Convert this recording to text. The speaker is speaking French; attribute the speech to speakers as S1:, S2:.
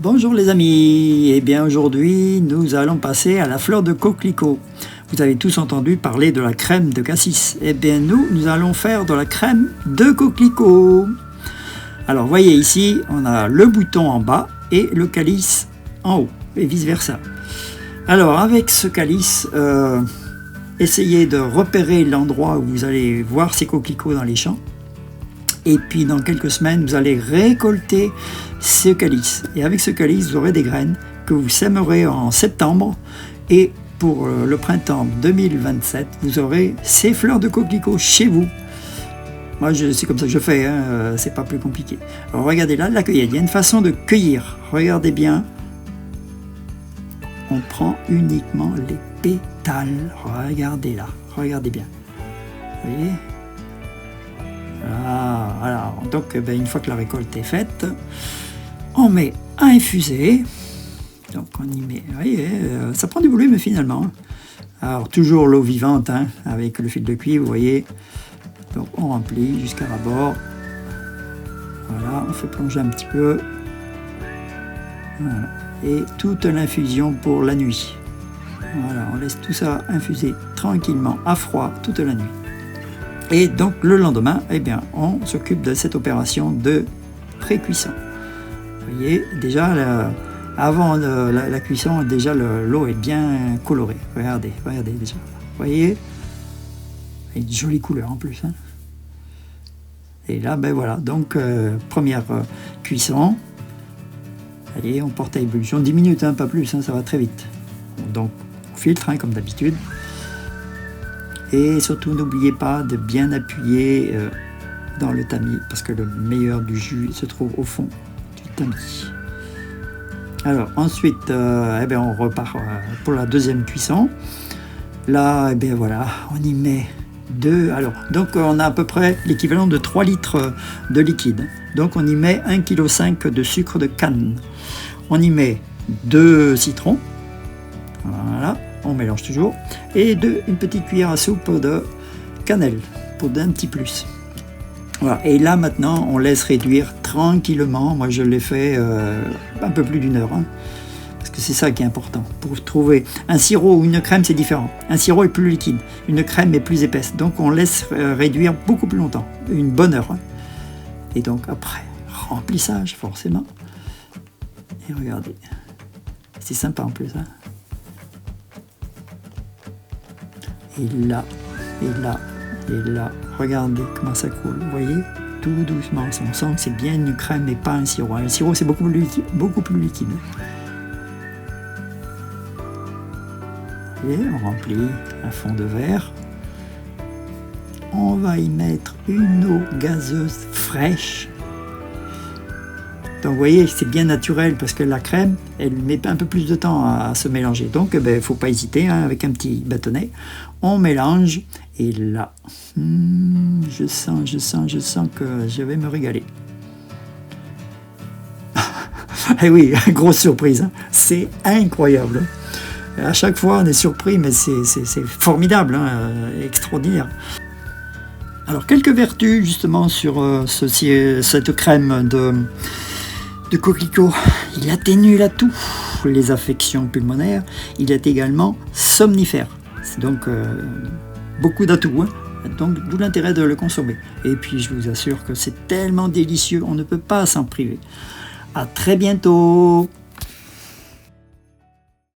S1: Bonjour les amis, eh bien aujourd'hui nous allons passer à la fleur de coquelicot. Vous avez tous entendu parler de la crème de cassis. Eh bien nous allons faire de la crème de coquelicot. Alors voyez ici, on a le bouton en bas et le calice en haut et vice versa. Alors avec ce calice, essayez de repérer l'endroit où vous allez voir ces coquelicots dans les champs. Et puis dans quelques semaines, vous allez récolter ce calice. Et avec ce calice, vous aurez des graines que vous sèmerez en septembre. Et pour le printemps 2027, vous aurez ces fleurs de coquelicot chez vous. Moi, c'est comme ça que je fais, hein, c'est pas plus compliqué. Alors regardez là, la cueillette. Il y a une façon de cueillir. Regardez bien. On prend uniquement les pétales. Regardez là, regardez bien. Vous voyez ? Voilà. Donc une fois que la récolte est faite, on met à infuser. Donc on y met, vous voyez, ça prend du volume finalement. Alors toujours l'eau vivante, hein, avec le fil de cuivre, vous voyez. Donc on remplit jusqu'à ras-bord. Voilà, on fait plonger un petit peu. Voilà. Et toute l'infusion pour la nuit. Voilà, on laisse tout ça infuser tranquillement à froid toute la nuit. Et donc le lendemain, eh bien, on s'occupe de cette opération de pré-cuisson. Vous voyez, déjà, avant la cuisson, déjà l'eau est bien colorée. Regardez déjà. Vous voyez, une jolie couleur en plus. Hein. Et là, voilà, donc première cuisson. Allez, on porte à ébullition 10 minutes, hein, pas plus, hein, ça va très vite. Donc on filtre, hein, comme d'habitude. Et surtout, n'oubliez pas de bien appuyer dans le tamis, parce que le meilleur du jus se trouve au fond du tamis. Alors ensuite, on repart pour la deuxième cuisson. Là, voilà, on y met 2. Alors, donc on a à peu près l'équivalent de 3 litres de liquide. Donc on y met 1,5 kg de sucre de canne. On y met 2 citrons. Voilà. On mélange toujours, et une petite cuillère à soupe de cannelle pour d'un petit plus. Voilà. Et là maintenant on laisse réduire tranquillement. Moi je l'ai fait un peu plus d'une heure, hein, parce que c'est ça qui est important. Pour trouver un sirop ou une crème, c'est différent. Un sirop est plus liquide, une crème est plus épaisse, donc on laisse réduire beaucoup plus longtemps, une bonne heure. Hein. Et donc après, remplissage forcément. Et regardez, c'est sympa en plus. Hein. Et là, regardez comment ça coule, vous voyez, tout doucement, on sent que c'est bien une crème et pas un sirop. Le sirop, c'est beaucoup plus liquide. Et on remplit un fond de verre. On va y mettre une eau gazeuse fraîche. Donc vous voyez, c'est bien naturel parce que la crème, elle met un peu plus de temps à se mélanger. Donc il ne faut pas hésiter, hein, avec un petit bâtonnet. On mélange et là, je sens que je vais me régaler. Et oui, grosse surprise, hein. C'est incroyable. À chaque fois, on est surpris, mais c'est formidable, hein, extraordinaire. Alors quelques vertus justement sur cette crème de coquelicot. Il atténue la toux, les affections pulmonaires. Il est également somnifère. C'est donc beaucoup d'atouts. Hein. Donc d'où l'intérêt de le consommer. Et puis je vous assure que c'est tellement délicieux, on ne peut pas s'en priver. À très bientôt.